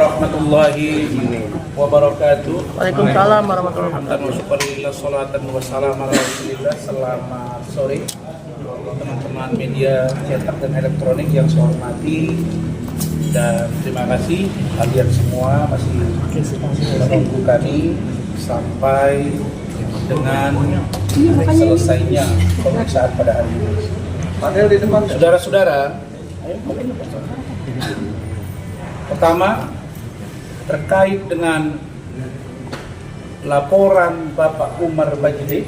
Warahmatullahi wabarakatuh. Waalaikumsalam warahmatullahi Alhamdulillah, salatan wassalam ala rasulillah. Selamat sore teman-teman media cetak dan elektronik yang saya hormati, dan terima kasih kalian semua masih menunggu kami sampai dengan selesainya pemeriksaan pada hari ini. Saudara-saudara, pertama terkait dengan laporan Bapak Umar Bajide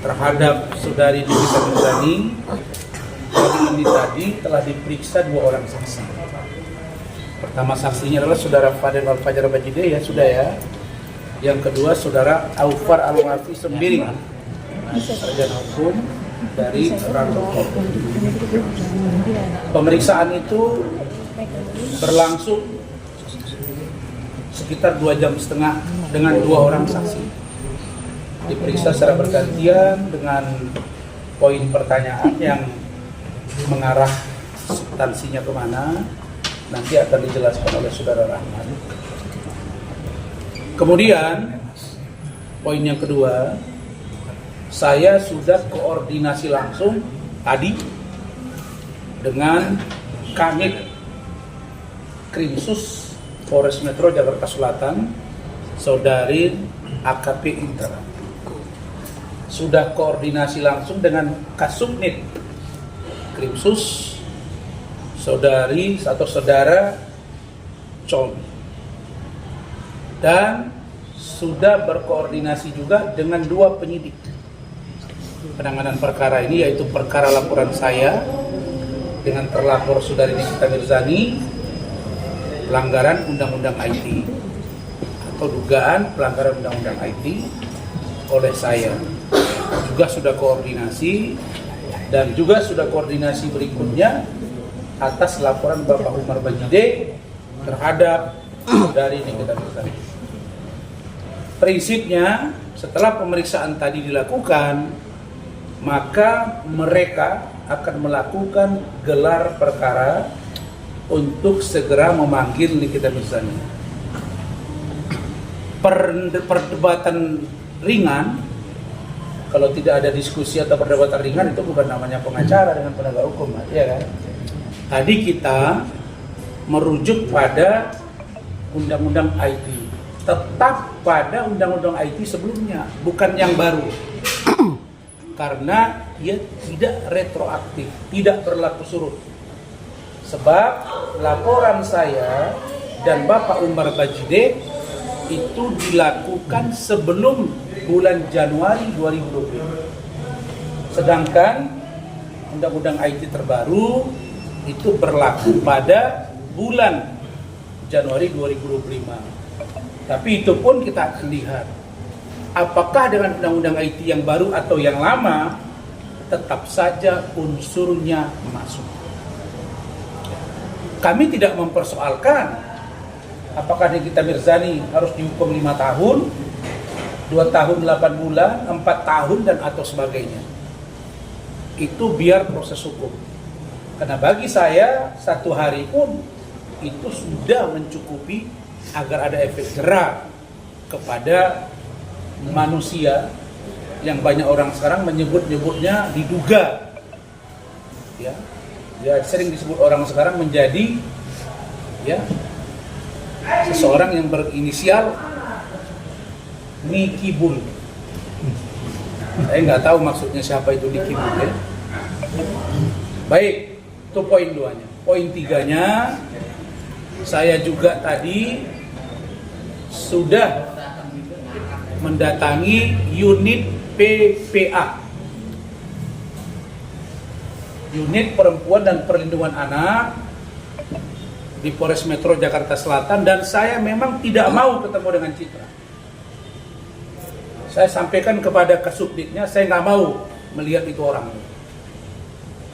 terhadap Saudari Nikita Mirzani, hari ini tadi telah diperiksa 2 orang saksi. Pertama saksinya adalah Saudara Fadel Al-Fajar Bajide, ya sudah ya. Yang kedua Saudara Aufar Al-Wafi Sembiring, sarjana hukum dari Rantau. Pemeriksaan itu berlangsung sekitar 2,5 jam dengan 2 orang saksi. Diperiksa secara bergantian dengan poin pertanyaan yang mengarah substansinya kemana nanti akan dijelaskan oleh Saudara Rahman. Kemudian poin yang kedua, saya sudah koordinasi langsung tadi dengan Kanit Krimsus Polres Metro Jakarta Selatan, Saudari AKP Intra. Sudah koordinasi langsung dengan Kasubnit Krimsus, Saudari atau Saudara Com. Dan sudah berkoordinasi juga dengan 2 penyidik penanganan perkara ini, yaitu perkara laporan saya dengan terlapor Saudari Nikita Mirzani, pelanggaran Undang-Undang IT atau dugaan pelanggaran Undang-Undang IT oleh saya. Juga sudah koordinasi, dan juga sudah koordinasi berikutnya atas laporan Bapak Umar Bajide terhadap Saudari Nikita Mirzani. Prinsipnya setelah pemeriksaan tadi dilakukan, maka mereka akan melakukan gelar perkara untuk segera memanggil Nikita Mirzani. Perdebatan ringan, kalau tidak ada diskusi atau perdebatan ringan, itu bukan namanya pengacara dengan penegak hukum, ya kan? Tadi kita merujuk pada Undang-Undang IT, tetap pada Undang-Undang IT sebelumnya, bukan yang baru. Karena dia tidak retroaktif, tidak berlaku surut. Sebab laporan saya dan Bapak Umar Bajide itu dilakukan sebelum bulan Januari 2020. Sedangkan Undang-Undang IT terbaru itu berlaku pada bulan Januari 2025. Tapi itu pun kita akan lihat apakah dengan Undang-Undang IT yang baru atau yang lama, tetap saja unsurnya masuk. Kami tidak mempersoalkan apakah Nikita Mirzani harus dihukum 5 tahun, 2 tahun 8 bulan, 4 tahun, dan atau sebagainya. Itu biar proses hukum. Karena bagi saya 1 hari pun itu sudah mencukupi agar ada efek jerak kepada manusia yang banyak orang sekarang menyebutnya diduga, ya sering disebut orang sekarang menjadi seseorang yang berinisial Niki Bull. Saya nggak tahu maksudnya siapa itu Niki Bull, ya. Baik, itu poin 2-nya. Poin 3-nya, saya juga tadi sudah mendatangi unit PPA, Unit Perempuan dan Perlindungan Anak di Polres Metro Jakarta Selatan, dan saya memang tidak mau ketemu dengan Citra. Saya sampaikan kepada Kasubditnya, saya nggak mau melihat itu orang.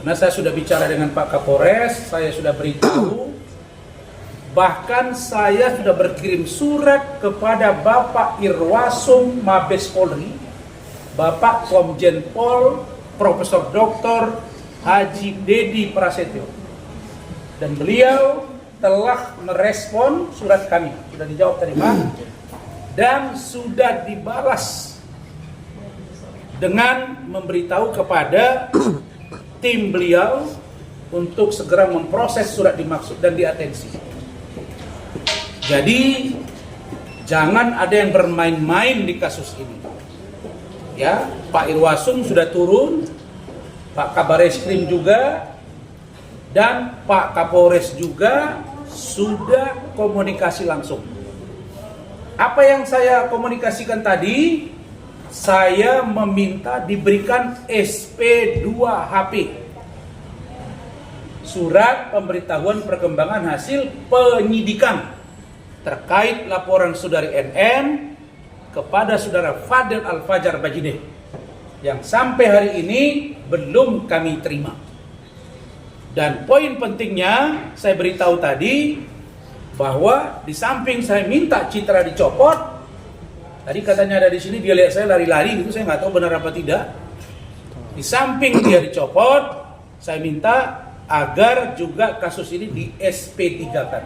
Karena saya sudah bicara dengan Pak Kapolres, saya sudah beritahu, bahkan saya sudah berkirim surat kepada Bapak Irwasum Mabes Polri, Bapak Komjen Pol Profesor Dr. Haji Dedi Prasetyo, dan beliau telah merespon surat kami. Sudah dijawab tadi Pak. Dan sudah dibalas dengan memberitahu kepada tim beliau untuk segera memproses surat dimaksud dan diatensi. Jadi jangan ada yang bermain-main di kasus ini. Ya, Pak Irwasum sudah turun, Pak Kabareskrim juga, dan Pak Kapolres juga sudah komunikasi langsung. Apa yang saya komunikasikan tadi, saya meminta diberikan SP2HP, surat pemberitahuan perkembangan hasil penyidikan terkait laporan saudari NN kepada saudara Fadel Al-Fajar Bajideh yang sampai hari ini belum kami terima. Dan poin pentingnya saya beritahu tadi bahwa di samping saya minta Citra dicopot, tadi katanya ada di sini dia lihat saya lari-lari gitu, saya nggak tahu benar apa tidak. Di samping dia dicopot, saya minta agar juga kasus ini di SP3-kan.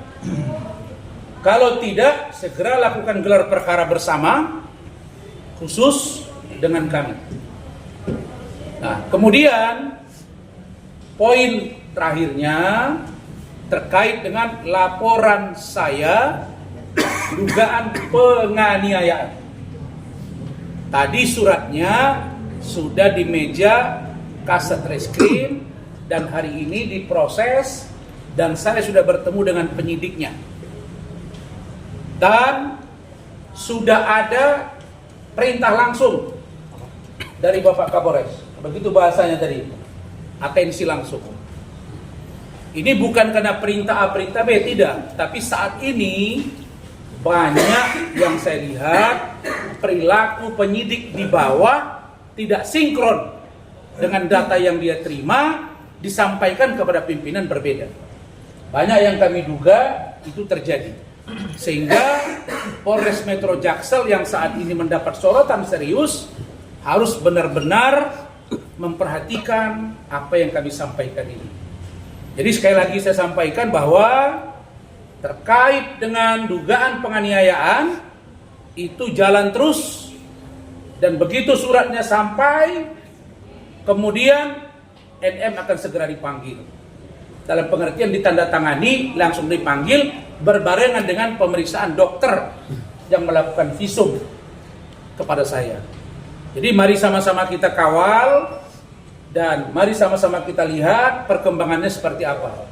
Kalau tidak, segera lakukan gelar perkara bersama khusus dengan kami. Nah, kemudian poin terakhirnya terkait dengan laporan saya dugaan penganiayaan. Tadi suratnya sudah di meja Kasat Reskrim dan hari ini diproses dan saya sudah bertemu dengan penyidiknya. Dan sudah ada perintah langsung dari Bapak Kapolres. Begitu bahasanya tadi. Atensi langsung. Ini bukan karena perintah A, perintah B, tidak. Tapi saat ini banyak yang saya lihat perilaku penyidik di bawah tidak sinkron dengan data yang dia terima disampaikan kepada pimpinan berbeda. Banyak yang kami duga itu terjadi. Sehingga Polres Metro Jaksel yang saat ini mendapat sorotan serius harus benar-benar memperhatikan apa yang kami sampaikan ini. Jadi sekali lagi saya sampaikan bahwa terkait dengan dugaan penganiayaan itu jalan terus, dan begitu suratnya sampai kemudian NM akan segera dipanggil. Dalam pengertian ditandatangani langsung dipanggil berbarengan dengan pemeriksaan dokter yang melakukan visum kepada saya. Jadi mari sama-sama kita kawal dan mari sama-sama kita lihat perkembangannya seperti apa.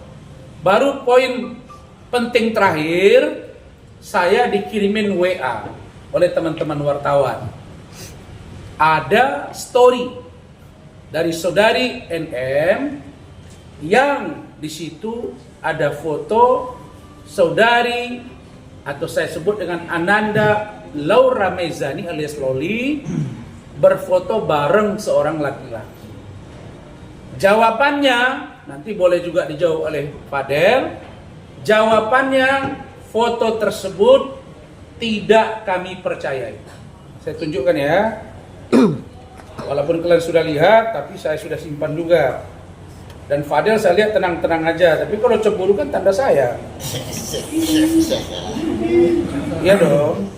Baru poin penting terakhir, saya dikirimin WA oleh teman-teman wartawan. Ada story dari saudari NM yang di situ ada foto saudari atau saya sebut dengan Ananda Laura Mezani alias Loli berfoto bareng seorang laki-laki. Jawabannya nanti boleh juga dijawab oleh Fadel. Jawabannya foto tersebut tidak kami percayai. Saya tunjukkan ya. Walaupun kalian sudah lihat, tapi saya sudah simpan juga. Dan Fadel saya lihat tenang-tenang aja. Tapi kalau cemburu kan tanda saya. Iya dong.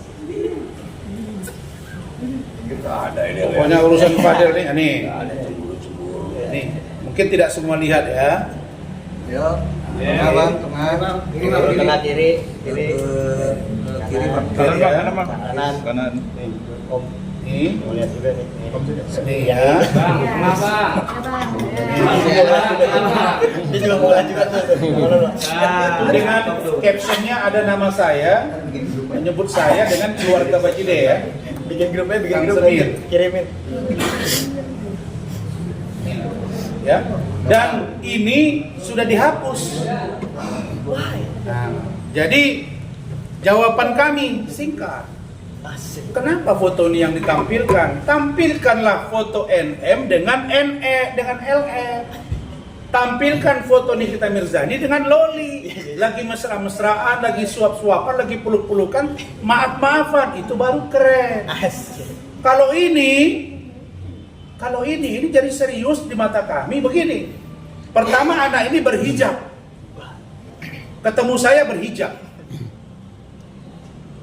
Pokoknya urusan Fadel nih. Nih, mungkin tidak semua lihat ya. Ya. Tengah, tengah kiri, kiri kanan. Nih, lihat juga nih. nih ya. Kenapa? Dia juga mau lihat juga tuh. Dengan captionnya ada nama saya, menyebut saya dengan keluarga Bajideh ya. Bikin grupnya, bikin Kang grup Semir. aja, kirimin. Ya. Dan ini sudah dihapus. Nah, jadi jawaban kami singkat. Kenapa foto ini yang ditampilkan? Tampilkanlah foto NM dengan NE, dengan LF. Tampilkan foto Nikita Mirzani dengan Loli. Lagi mesra-mesraan, lagi suap-suapan, lagi peluk-pelukan, maaf-maafan, itu baru keren. Kalau ini jadi serius di mata kami begini. Pertama, anak ini berhijab. ketemu saya berhijab.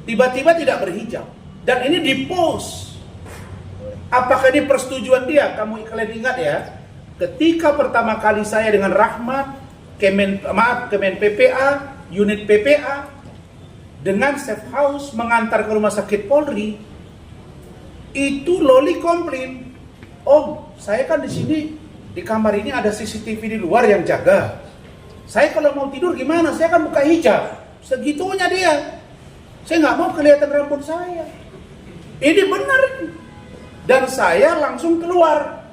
Tiba-tiba tidak berhijab. Dan ini di-post. Apakah ini persetujuan dia? Kalian ingat ya, ketika pertama kali saya dengan Rahmat, Kemen PPA, unit PPA, dengan safe house mengantar ke rumah sakit Polri, itu Loli komplain, Om, saya kan di sini di kamar ini ada CCTV di luar yang jaga. Saya kalau mau tidur gimana? Saya kan buka hijab. Segitunya dia. Saya nggak mau kelihatan rambut saya. Ini benar. Dan saya langsung keluar.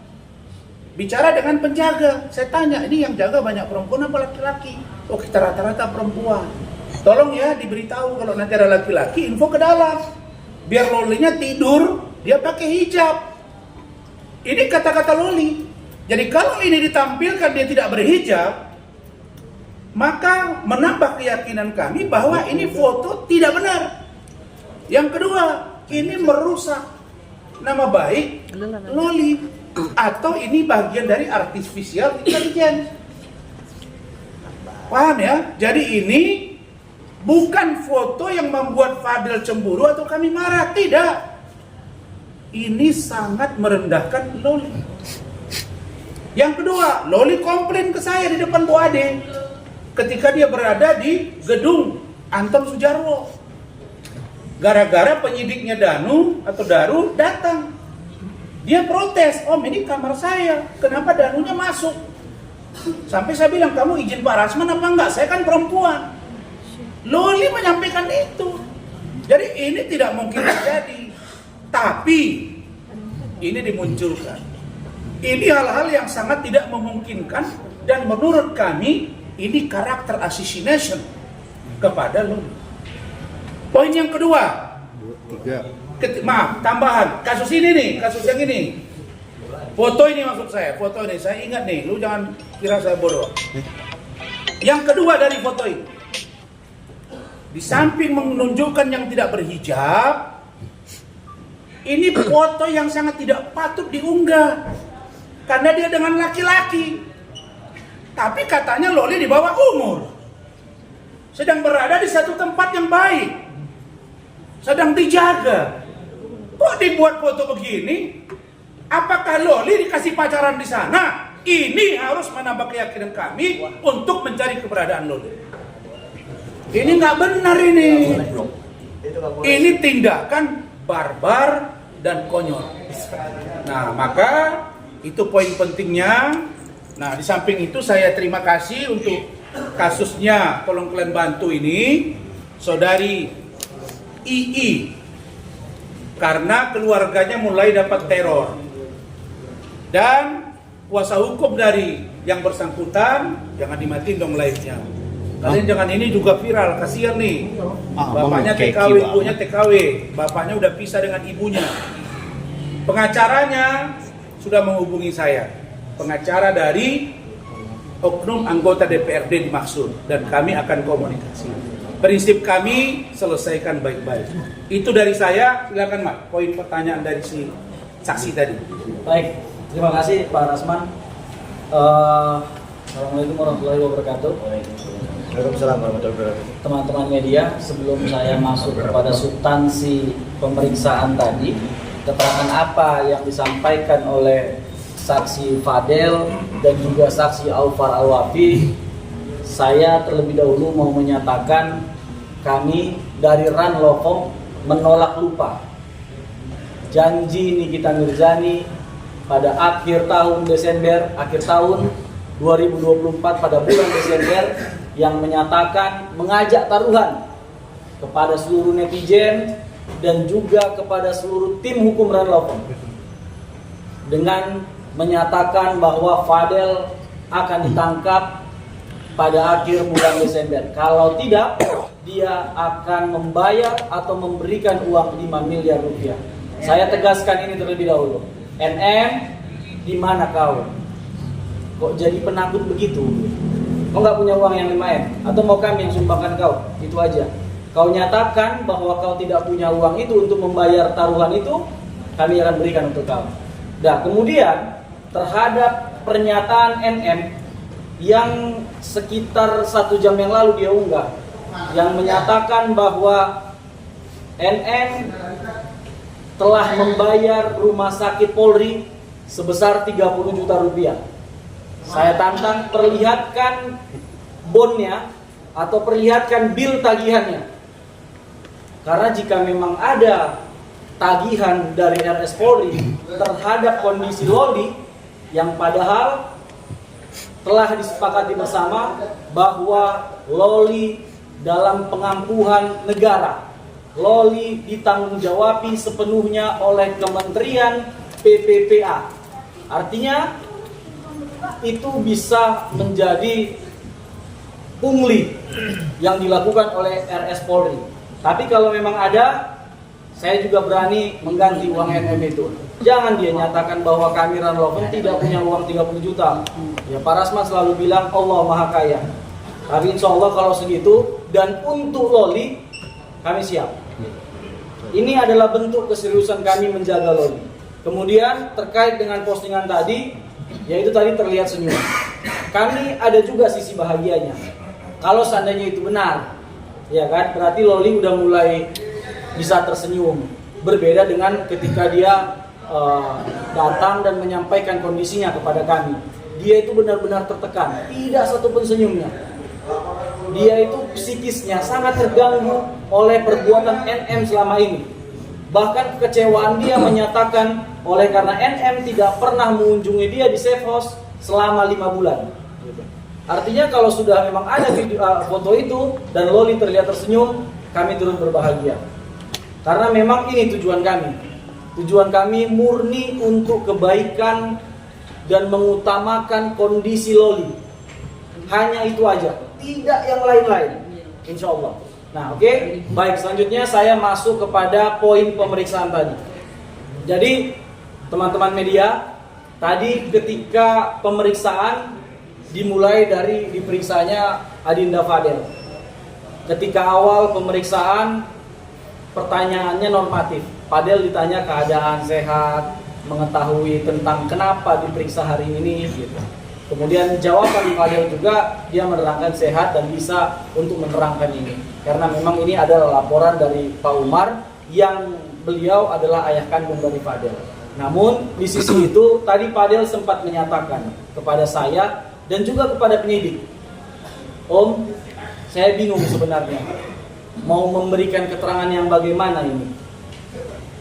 Bicara dengan penjaga. Saya tanya, ini yang jaga banyak perempuan apa laki-laki? Oh, kita rata-rata perempuan. Tolong ya diberitahu kalau nanti ada laki-laki, info ke dalam. Biar Lolinya tidur, dia pakai hijab. Ini kata-kata Loli. Jadi kalau ini ditampilkan dia tidak berhijab, maka menambah keyakinan kami bahwa ini foto tidak benar. Yang kedua, ini merusak nama baik Loli. Atau ini bagian dari artificial intelligence. Paham ya? Jadi ini bukan foto yang membuat Fadel cemburu atau kami marah. Tidak. Ini sangat merendahkan Loli. Yang kedua, Loli komplain ke saya di depan Bu Ade ketika dia berada di gedung Anton Sujarwo. Gara-gara penyidiknya Danu atau Daru datang. Dia protes, Om ini kamar saya, kenapa Danunya masuk? Sampai saya bilang, kamu izin Pak Rasman apa enggak? Saya kan perempuan. Loli menyampaikan itu. Jadi ini tidak mungkin terjadi. Tapi ini dimunculkan. Ini hal-hal yang sangat tidak memungkinkan dan menurut kami ini karakter assassination kepada Loli. Poin yang kedua. Maaf, tambahan. Kasus ini nih, kasus yang ini. Foto ini maksud saya, foto ini. Saya ingat nih, lu jangan kira saya bodoh. Yang kedua dari foto ini. Di samping menunjukkan yang tidak berhijab, ini foto yang sangat tidak patut diunggah. Karena dia dengan laki-laki. Tapi katanya Loli di bawah umur. Sedang berada di satu tempat yang baik. Sedang dijaga. Kok dibuat foto begini? Apakah Loli dikasih pacaran di sana? Ini harus menambah keyakinan kami untuk mencari keberadaan Loli. Ini nggak benar ini. Ini tindakan barbar dan konyol. Nah, maka itu poin pentingnya. Nah, di samping itu saya terima kasih untuk kasusnya, tolong kalian bantu ini, Saudari II, karena keluarganya mulai dapat teror. Dan kuasa hukum dari yang bersangkutan, jangan dimatiin dong live-nya. Kalian jangan, ini juga viral, kasihan nih. Bapaknya TKW, ibunya TKW. Bapaknya udah pisah dengan ibunya. Pengacaranya sudah menghubungi saya, pengacara dari oknum anggota DPRD dimaksud, dan kami akan komunikasi. Prinsip kami selesaikan baik-baik. Itu dari saya. Silakan Mak, poin pertanyaan dari si saksi tadi. Baik, terima kasih Pak Rasman. Assalamualaikum warahmatullahi wabarakatuh. Waalaikumsalam warahmatullahi wabarakatuh. Teman-teman media, sebelum saya masuk kepada substansi pemeriksaan tadi, keterangan apa yang disampaikan oleh saksi Fadel dan juga saksi Aufar Al-Wafi, saya terlebih dahulu mau menyatakan kami dari Ranlokom menolak lupa janji Nikita Mirzani pada akhir tahun 2024 pada bulan Desember yang menyatakan mengajak taruhan kepada seluruh netizen dan juga kepada seluruh tim hukum Ranlokom dengan menyatakan bahwa Fadel akan ditangkap pada akhir bulan Desember. Kalau tidak, dia akan membayar atau memberikan uang 5 miliar rupiah. Saya tegaskan ini terlebih dahulu. NM, di mana kau? Kok jadi penakut begitu? Kau nggak punya uang yang 5M? Atau mau kami yang sumpahkan kau? Itu aja. Kau nyatakan bahwa kau tidak punya uang itu untuk membayar taruhan itu, kami akan berikan untuk kau. Nah, kemudian terhadap pernyataan NM yang sekitar 1 jam yang lalu dia unggah, yang menyatakan bahwa NN telah membayar rumah sakit Polri sebesar 30 juta rupiah. Saya tantang, perlihatkan bonnya atau perlihatkan bil tagihannya. Karena jika memang ada tagihan dari RS Polri terhadap kondisi Loli, yang padahal telah disepakati bersama bahwa Loli dalam pengampuhan negara, Loli ditanggung-jawabi sepenuhnya oleh Kementerian PPPA. Artinya itu bisa menjadi pungli yang dilakukan oleh RS Polri. Tapi kalau memang ada, saya juga berani mengganti uang NM itu. Jangan dia nyatakan bahwa kami Ranloven tidak punya uang 30 juta. Ya, Pak Rasman selalu bilang Allah Maha Kaya. Tapi insya Allah kalau segitu, dan untuk Loli, kami siap. Ini adalah bentuk keseriusan kami menjaga Loli. Kemudian terkait dengan postingan tadi, yaitu tadi terlihat senyum. Kami ada juga sisi bahagianya. Kalau seandainya itu benar, ya kan, berarti Loli udah mulai bisa tersenyum. Berbeda dengan ketika dia datang dan menyampaikan kondisinya kepada kami. Dia itu benar-benar tertekan, tidak satupun senyumnya. Dia itu psikisnya sangat terganggu oleh perbuatan NM selama ini. Bahkan kekecewaan dia menyatakan oleh karena NM tidak pernah mengunjungi dia di safe house selama 5 bulan. Artinya kalau sudah memang ada video, foto itu dan Loli terlihat tersenyum, kami turut berbahagia. Karena memang ini tujuan kami. Tujuan kami murni untuk kebaikan dan mengutamakan kondisi Loli. Hanya itu aja, tidak yang lain-lain. Insya Allah. Nah, oke. Baik, selanjutnya saya masuk kepada poin pemeriksaan tadi. Jadi, teman-teman media, tadi ketika pemeriksaan dimulai dari diperiksanya Adinda Fadel. Ketika awal pemeriksaan, pertanyaannya normatif. Fadel ditanya keadaan sehat, mengetahui tentang kenapa diperiksa hari ini, gitu. Kemudian jawaban Fadel juga, dia menerangkan sehat dan bisa untuk menerangkan ini. Karena memang ini adalah laporan dari Pak Umar yang beliau adalah ayah kandung dari Fadel. Namun di sisi itu tadi Fadel sempat menyatakan kepada saya dan juga kepada penyidik, Om, saya bingung sebenarnya mau memberikan keterangan yang bagaimana ini.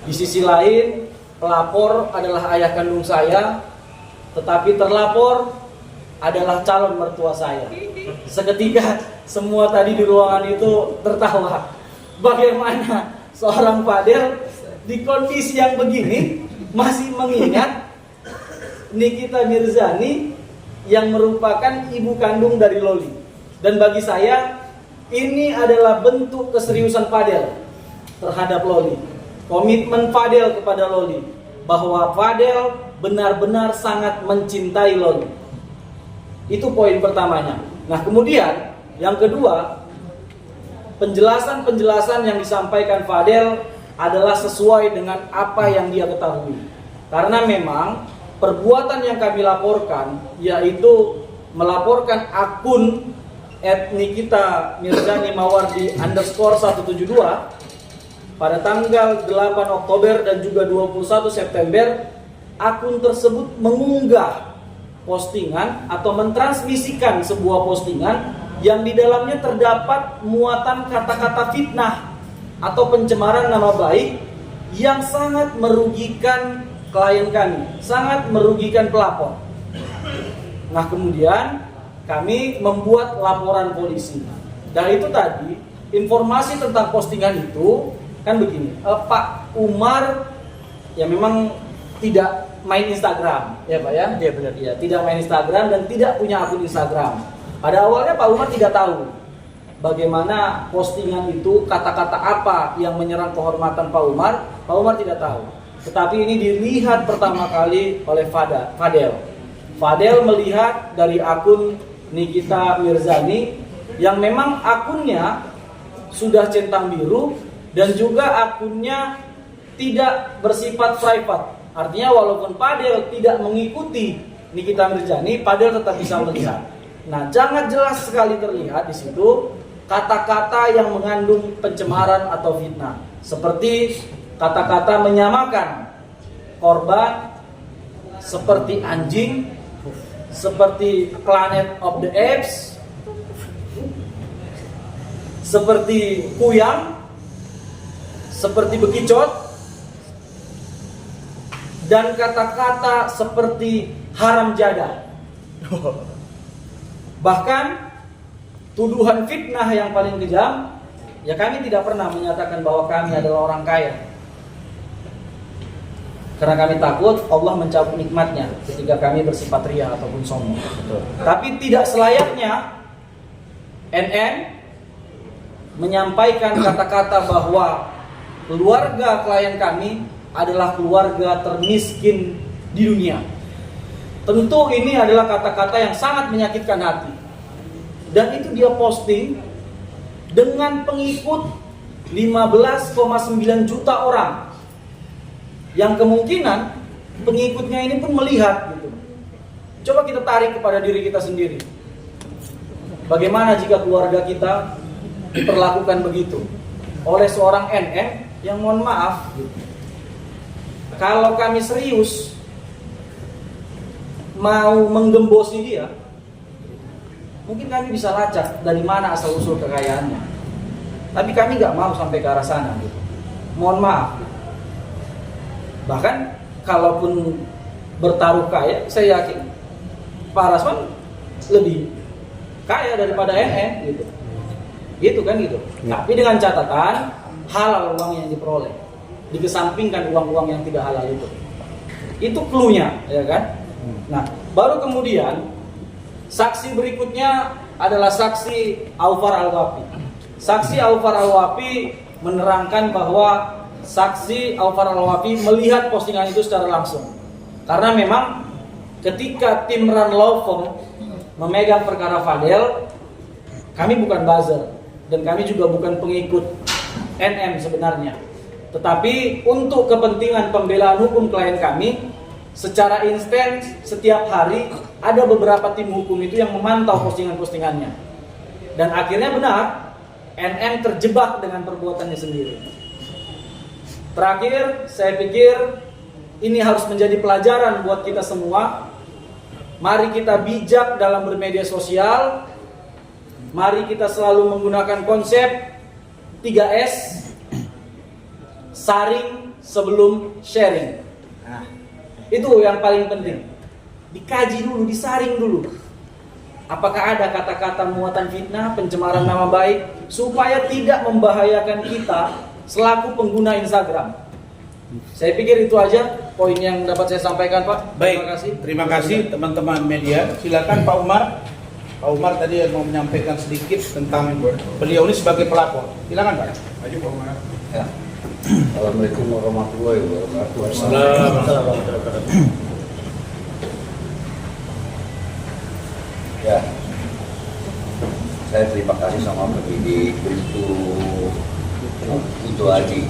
Di sisi lain pelapor adalah ayah kandung saya, tetapi terlapor adalah calon mertua saya. Seketika semua tadi di ruangan itu tertawa. Bagaimana seorang Fadel di kondisi yang begini masih mengingat Nikita Mirzani yang merupakan ibu kandung dari Loli. Dan bagi saya ini adalah bentuk keseriusan Fadel terhadap Loli. Komitmen Fadel kepada Loli bahwa Fadel benar-benar sangat mencintai Loli. Itu poin pertamanya. Nah, kemudian yang kedua, penjelasan-penjelasan yang disampaikan Fadel adalah sesuai dengan apa yang dia ketahui. Karena memang perbuatan yang kami laporkan, yaitu melaporkan akun @Nikita Mirzani Mawardi _172 pada tanggal 8 Oktober dan juga 21 September, akun tersebut mengunggah postingan atau mentransmisikan sebuah postingan yang di dalamnya terdapat muatan kata-kata fitnah atau pencemaran nama baik yang sangat merugikan klien kami, sangat merugikan pelapor. Nah, kemudian kami membuat laporan polisi. Dan itu tadi informasi tentang postingan itu kan begini, Pak Umar ya memang tidak main Instagram, ya Pak ya? Iya benar. Ya, tidak main Instagram dan tidak punya akun Instagram. Pada awalnya Pak Umar tidak tahu bagaimana postingan itu, kata-kata apa yang menyerang kehormatan Pak Umar. Pak Umar tidak tahu. Tetapi ini dilihat pertama kali oleh Fadel. Fadel melihat dari akun Nikita Mirzani yang memang akunnya sudah centang biru dan juga akunnya tidak bersifat private. Artinya walaupun Fadel tidak mengikuti Nikita Mirzani, Fadel tetap bisa melihat. Nah, sangat jelas sekali terlihat di situ kata-kata yang mengandung pencemaran atau fitnah, seperti kata-kata menyamakan korban seperti anjing, seperti Planet of the Apes, seperti kuyang, seperti bekicot, dan kata-kata seperti haram jada. Bahkan tuduhan fitnah yang paling kejam, ya kami tidak pernah menyatakan bahwa kami adalah orang kaya, karena kami takut Allah mencabut nikmatnya ketika kami bersifat ria ataupun sombong. Tapi tidak selayaknya NN menyampaikan kata-kata bahwa keluarga klien kami adalah keluarga termiskin di dunia. Tentu ini adalah kata-kata yang sangat menyakitkan hati. Dan itu dia posting dengan pengikut 15,9 juta orang, yang kemungkinan pengikutnya ini pun melihat gitu. Coba kita tarik kepada diri kita sendiri. Bagaimana jika keluarga kita diperlakukan begitu oleh seorang NN yang mohon maaf gitu. Kalau kami serius mau menggembosi dia, mungkin kami bisa lacak dari mana asal usul kekayaannya. Tapi kami nggak mau sampai ke arah sana gitu. Mohon maaf. Bahkan kalaupun bertaruh kaya, saya yakin Pak Rasman lebih kaya daripada NN gitu. Gitu kan gitu. Ya. Tapi dengan catatan halal uang yang diperoleh, dikesampingkan uang-uang yang tidak halal itu. Itu clue-nya, ya kan? Nah, baru kemudian saksi berikutnya adalah saksi Aufar Al-Wafi. Saksi Aufar Al-Wafi menerangkan bahwa saksi Aufar Al-Wafi melihat postingan itu secara langsung. Karena memang ketika tim Run Law Firm memegang perkara Fadel, kami bukan buzzer dan kami juga bukan pengikut NM sebenarnya. Tetapi untuk kepentingan pembelaan hukum klien kami, secara instan setiap hari ada beberapa tim hukum itu yang memantau postingan-postingannya. Dan akhirnya benar, NM terjebak dengan perbuatannya sendiri. Terakhir, saya pikir ini harus menjadi pelajaran buat kita semua. Mari kita bijak dalam bermedia sosial. Mari kita selalu menggunakan konsep 3S, saring sebelum sharing. Nah, itu yang paling penting. Dikaji dulu, disaring dulu. Apakah ada kata-kata muatan fitnah, pencemaran nama baik, supaya tidak membahayakan kita selaku pengguna Instagram. Saya pikir itu aja poin yang dapat saya sampaikan, Pak. Baik, terima kasih teman-teman media. Silakan Pak Umar. Pak Umar tadi yang mau menyampaikan sedikit tentang beliau ini sebagai pelapor. Silakan Pak. Maju Pak Umar. Ya. Assalamualaikum warahmatullahi wabarakatuh. Assalamualaikum. Ya, saya terima kasih sama penyidik itu Haji.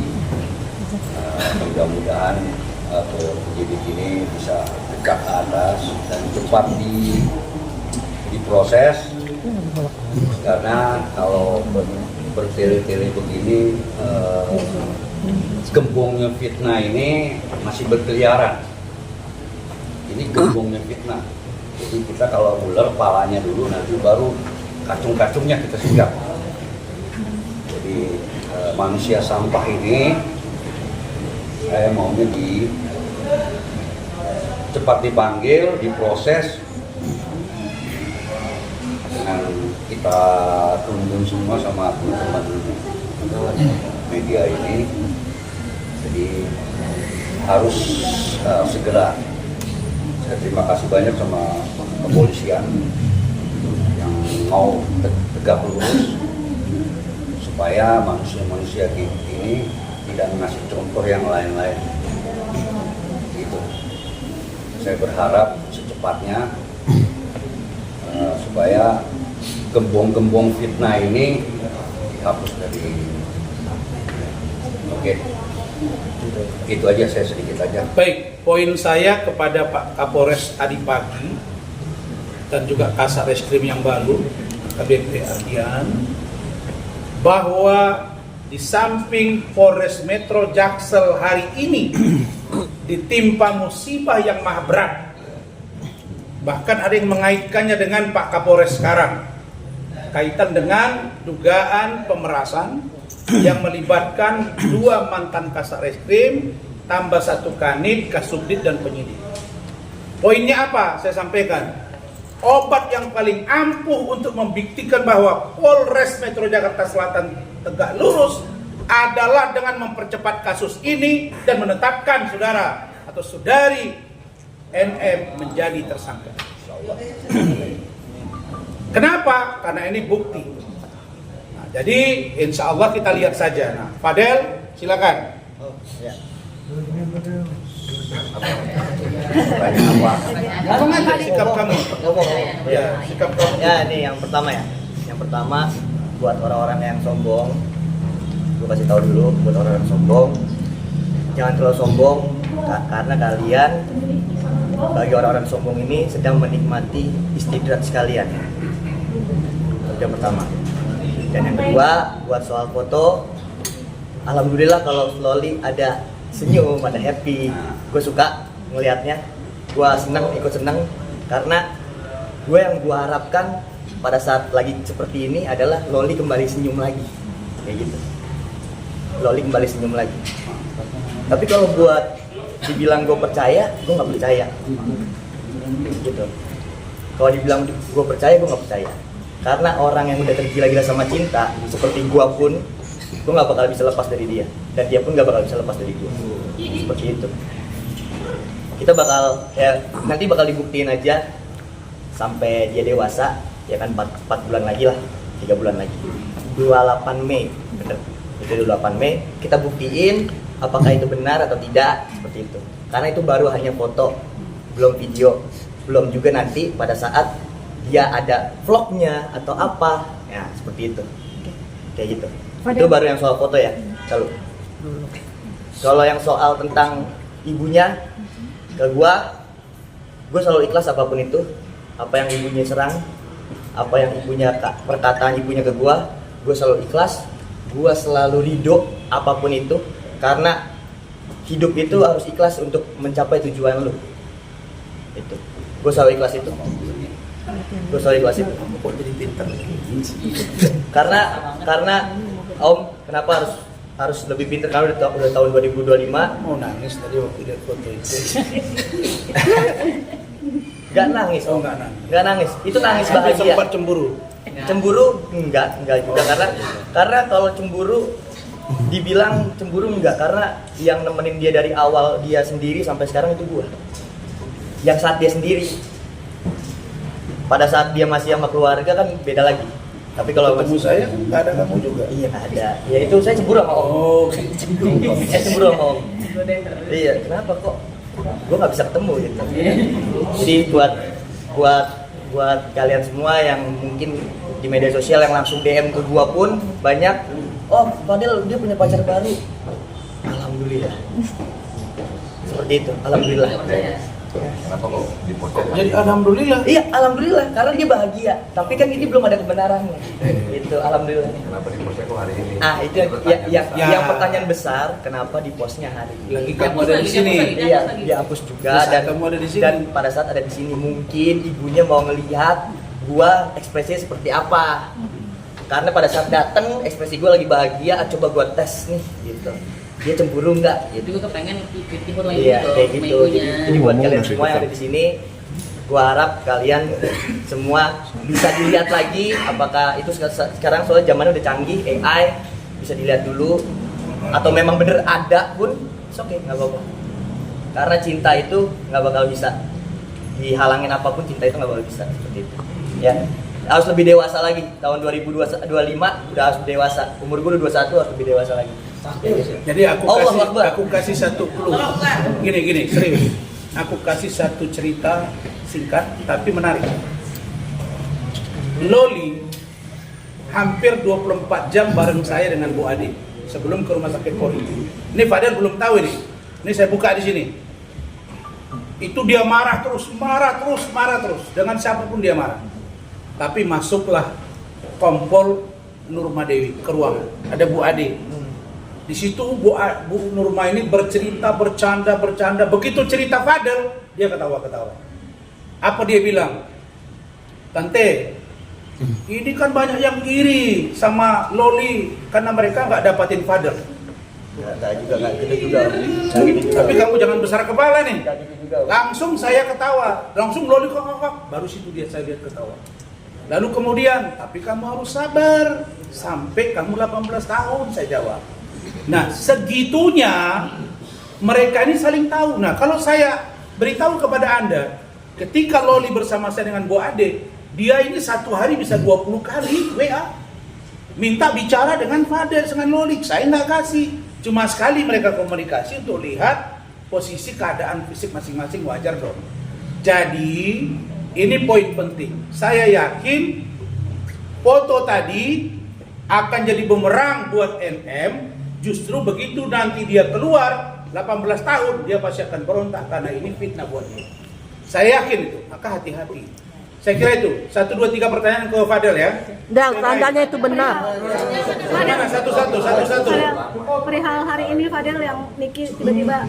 Mudah-mudahan penyidik ini bisa dekat ke atas dan cepat diproses, karena kalau bertele-tele begini, gembongnya fitnah ini masih berkeliaran. Ini gembongnya fitnah. Jadi kita kalau ular palanya dulu, nanti baru kacung-kacungnya kita siap. Jadi manusia sampah ini saya maunya cepat dipanggil, diproses, dengan kita tunduk semua sama teman-teman media ini. Jadi harus segera. Saya terima kasih banyak sama kepolisian yang mau tegak lurus supaya manusia-manusia ini tidak ngasih contoh yang lain-lain. Gitu. Saya berharap secepatnya supaya gembong-gembong fitnah ini dihapus dari. Oke. Itu aja, saya sedikit aja. Baik, poin saya kepada Pak Kapolres tadi pagi, dan juga Kasat Reskrim yang baru, AKBP Ardian, bahwa di samping Polres Metro Jaksel hari ini ditimpa musibah yang maha berat. Bahkan ada yang mengaitkannya dengan Pak Kapolres sekarang, kaitan dengan dugaan pemerasan yang melibatkan 2 mantan Kasat Reskrim tambah 1 Kanit, Kasubdit dan penyidik. Poinnya apa? Saya sampaikan, obat yang paling ampuh untuk membuktikan bahwa Polres Metro Jakarta Selatan tegak lurus adalah dengan mempercepat kasus ini dan menetapkan saudara atau saudari NM menjadi tersangka. Kenapa? Karena ini bukti. Nah, jadi insya Allah kita lihat saja. Nah, Fadel, silakan. Oh, ya. Sikap kamu. Ya, sikap kamu. Ya, ini yang pertama ya. Yang pertama buat orang-orang yang sombong, gue kasih tahu dulu buat orang-orang yang sombong, jangan terlalu sombong karena kalian bagi orang-orang sombong ini sedang menikmati istirahat sekalian. Itu yang pertama. Dan yang kedua buat soal foto, alhamdulillah kalau Loli ada senyum, ada happy, gue suka ngelihatnya, gue seneng, ikut seneng karena yang gue harapkan pada saat lagi seperti ini adalah Loli kembali senyum lagi, kayak gitu. Loli kembali senyum lagi. Tapi kalau buat dibilang gue percaya, gue nggak percaya, gitu. Kalau dibilang gue percaya, gue nggak percaya. Karena orang yang udah tergila-gila sama cinta, seperti gue pun, gue nggak bakal bisa lepas dari dia, dan dia pun nggak bakal bisa lepas dari gue. Seperti itu. Kita bakal nanti bakal dibuktiin aja sampai dia dewasa, ya kan 4 bulan lagi lah, 3 bulan lagi. 28 Mei, bener. Itu 28 Mei kita buktiin apakah itu benar atau tidak, seperti itu. Karena itu baru hanya foto, belum video, belum juga nanti pada saat dia ada vlognya atau apa, ya seperti itu. Kayak gitu. Itu baru yang soal foto ya. Kalau yang soal tentang ibunya ke gue selalu ikhlas apapun itu, apa yang ibunya serang, apa yang perkataan ibunya ke gue selalu ikhlas, gue selalu ridho apapun itu, karena hidup itu harus ikhlas untuk mencapai tujuan lu. Itu, gue selalu ikhlas itu. Kok jadi pintar? Karena Om, kenapa harus lebih pintar? Karena udah tahun 2025. Mau nangis tadi waktu lihat foto itu. Gak nangis, Oh, Om. nggak nangis. Gak nangis. Itu nangis Sampai bahagia. sempat cemburu. Cemburu enggak juga, karena kalau cemburu dibilang cemburu enggak, karena yang nemenin dia dari awal dia sendiri sampai sekarang itu gua. Yang saat dia sendiri. Pada saat dia masih sama keluarga kan beda lagi. Tapi kalau Ketemu saya nggak ada kamu juga. iya ada. Ya itu saya cemburu sama Om. Oh, Saya cemburu sama Om. Iya, kenapa kok gua nggak bisa ketemu gitu. Jadi buat kalian semua yang mungkin di media sosial yang langsung DM ke gua pun banyak, oh Fadel dia punya pacar baru. Alhamdulillah. Seperti itu, alhamdulillah. Kenapa kok dipotek? jadi alhamdulillah. Iya, alhamdulillah karena dia bahagia. Tapi kan ini belum ada kebenarannya. Itu alhamdulillah. Kenapa dipotek kok hari ini? Ah, itu yang pertanyaan besar, kenapa di postnya hari ini? Lagi kamu ada di sini. Iya, dihapus juga Di saat dan kamu ada di sini. dan pada saat ada di sini mungkin ibunya mau ngelihat gua ekspresinya seperti apa. Karena pada saat datang ekspresi gua lagi bahagia, coba gua tes nih gitu. Dia cemburu enggak gitu. Jadi gue kepengen ikuti foto Iya, kayak gitu. Jadi buat kalian dari semua yang ada di sini, gua harap kalian semua bisa dilihat lagi apakah itu sekarang soalnya zamannya udah canggih, AI bisa dilihat dulu, atau memang bener ada pun, oke, nggak apa-apa. Karena cinta itu nggak bakal bisa dihalangin apapun, cinta itu nggak bakal bisa seperti itu. Ya, harus lebih dewasa lagi. Tahun 2025 udah harus dewasa. Umur gue udah 21 harus lebih dewasa lagi. Jadi Allahu Akbar. aku kasih satu clue. Gini, serius. Aku kasih satu cerita singkat tapi menarik. Loli hampir 24 jam bareng saya dengan Bu Ade sebelum ke rumah sakit Polri. Ini Fadel belum tahu ini. Ini saya buka di sini. Itu dia marah terus. Dengan siapapun dia marah. Tapi masuklah Kompol Nurma Dewi ke ruangan. Ada Bu Ade. Di situ Bu Nurma ini bercerita, bercanda. Begitu cerita Fadel, dia ketawa-ketawa. Apa dia bilang? Tante, ini kan banyak yang iri sama Loli karena mereka nggak dapatin Fadel. Nggak gitu juga. Tapi kamu jangan besar kepala nih. Nggak gitu juga. Langsung saya ketawa, langsung Loli kok. Baru situ saya lihat ketawa. Lalu kemudian, tapi kamu harus sabar sampai kamu 18 tahun, saya jawab. Nah, segitunya mereka ini saling tahu. Nah, kalau saya beritahu kepada Anda, ketika Loli bersama saya dengan Bu Ade, dia ini satu hari bisa 20 kali WA. Minta bicara dengan Fadel, dengan Loli. Saya nggak kasih. Cuma sekali mereka komunikasi untuk lihat posisi keadaan fisik masing-masing, wajar dong. Jadi ini poin penting. Saya yakin foto tadi akan jadi bumerang buat NM. Justru begitu nanti dia keluar 18 tahun, dia pasti akan berontak karena ini fitnah buat dia. Saya yakin itu. Maka hati-hati. Saya kira itu 1, 2, 3 pertanyaan ke Fadel ya. Dan tandanya itu benar. Mana satu. Perihal hari ini Fadel yang Niki tiba-tiba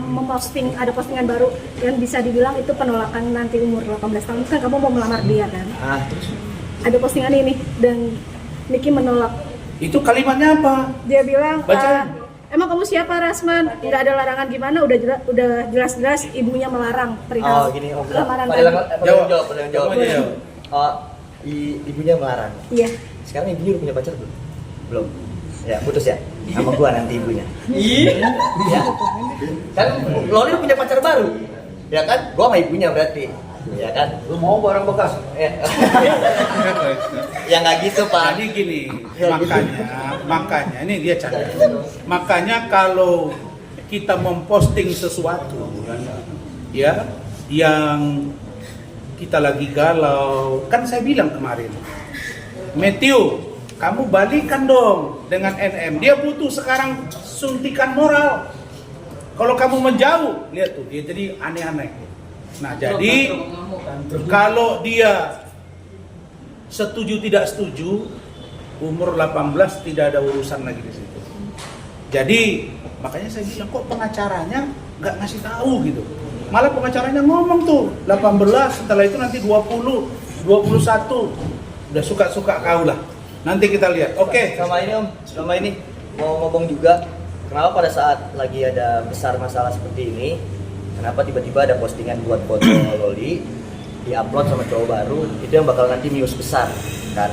memposting, ada postingan baru yang bisa dibilang itu penolakan nanti umur 18 tahun. Kan kamu mau melamar dia kan? Terus? Ada postingan ini dan Niki menolak. Itu kalimatnya apa? Dia bilang, Baca. emang kamu siapa Rasman? Nggak ada larangan gimana? Udah jelas-jelas ibunya melarang perihal Gini, lamaran Pada tadi. jawab. Kamu aja jawab. Ibunya melarang. Iya. Sekarang ibunya udah punya pacar belum? Belum. Ya, putus ya? Sama gua nanti ibunya. Ya. Kan Loli punya pacar baru. Ya kan? Gua sama ibunya berarti. Ya kan? Lu mau barang bekas? Ya nggak gitu, Pak. Jadi gini, makanya ini dia canda. Makanya kalau kita memposting sesuatu ya yang kita lagi galau, kan saya bilang kemarin, Matthew, kamu balikan dong dengan NM. Dia butuh sekarang suntikan moral. Kalau kamu menjauh, lihat tuh dia jadi aneh-aneh. Nah, jadi kalau dia setuju tidak setuju, umur 18 tidak ada urusan lagi di situ. Jadi makanya saya bilang kok pengacaranya nggak ngasih tahu gitu. Malah pengacaranya ngomong tuh 18, setelah itu nanti 20, 21. Udah suka-suka kau lah. Nanti kita lihat. Oke. Sama ini Om, sama ini mau ngomong juga. Kenapa pada saat lagi ada besar masalah seperti ini, kenapa tiba-tiba ada postingan buat foto Loli diupload sama cowok baru, itu yang bakal nanti news besar kan?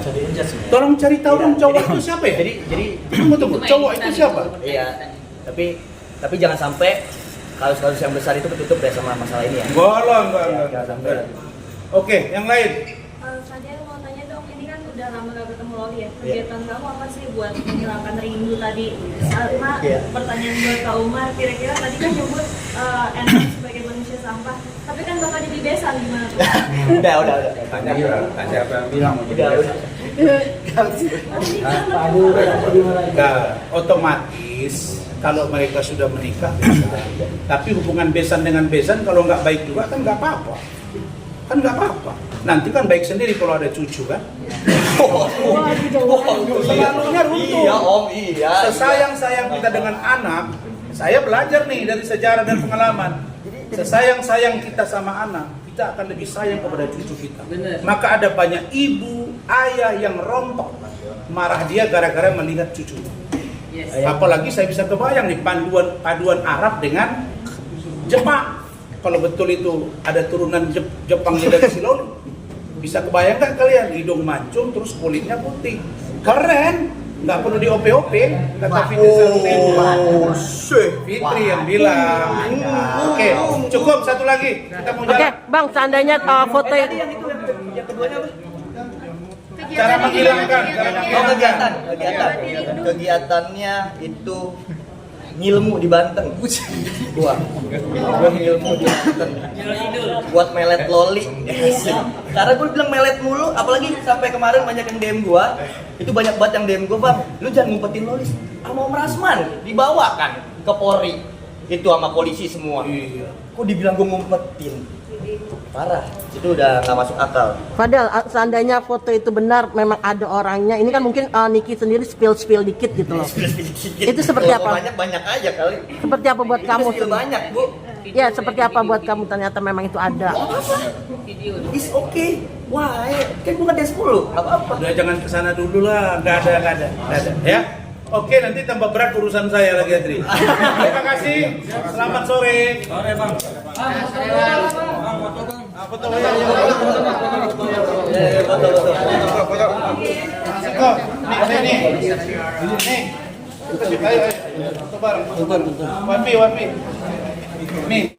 Tolong cari tahu dong cowok itu siapa ya? Jadi Tunggu, cowok itu siapa? iya, tapi jangan sampai kasus-kasus yang besar itu ketutup ya sama masalah ini ya. Enggak. Jangan sampai. Oke, yang lain. Fadel mau tanya dong, ini kan udah lama gak ketemu Loli ya. Iya. Kegiatan kamu apa sih buat menghilangkan rindu tadi? Sama Iya. pertanyaan buat Kak Umar, kira-kira tadi kan nyebut NM sebagai manusia sampah. Tapi kan bakal jadi besan gimana tuh? Udah. Tanya apa yang bilang? Udah. Nah, otomatis kalau mereka sudah menikah, bisa. Tapi hubungan besan dengan besan kalau nggak baik juga kan nggak apa-apa. Nanti kan baik sendiri kalau ada cucu kan. Selalunya runtuh. Iya Om, iya. Sesayang-sayang kita dengan anak, saya belajar nih dari sejarah dan pengalaman. Sesayang-sayang kita sama anak, kita akan lebih sayang kepada cucu kita. Maka ada banyak ibu, ayah yang rontok marah dia gara-gara melihat cucunya. Apalagi saya bisa kebayang nih paduan Arab dengan Jepang. Kalau betul itu ada turunan Jepangnya dari si Loli, bisa kebayang nggak kalian? Hidung mancung terus kulitnya putih, keren, nggak perlu di OP kata Fitri yang bilang. Oke, cukup satu lagi kita mau Oke, jalan. Bang, seandainya foto Tadi yang itu yang keduanya apa? Cara menghilangkan, Kegiatannya itu ngilmu di Banten. Gua ngilmu di Banten. Buat melet Loli. Karena gue bilang melet mulu, apalagi sampai kemarin banyak yang DM gua. Itu banyak banget yang DM gua, Bang. Lu jangan ngumpetin Loli sama Om Rasman, dibawa kan ke Polri. itu sama polisi semua. Iya. Kok dibilang gue ngumpetin? Parah, itu udah nggak masuk akal. Fadel, seandainya foto itu benar, memang ada orangnya. Ini kan mungkin Niki sendiri spill dikit gitu loh. Itu seperti Kalau apa? banyak aja kali. Seperti apa buat kamu? Spill banyak, Bu. Ya, seperti apa buat kamu ternyata memang itu ada? Is okay. Wah, kan gue ngedes 10. Apa-apa. Udah jangan kesana dulu lah, nggak ada. Ya. Oke, nanti tambah berat urusan saya lagi, Adri. Terima kasih. Selamat sore. Sore, Bang. Foto. Nih. Ayo. Foto bareng. Wapi. Nih.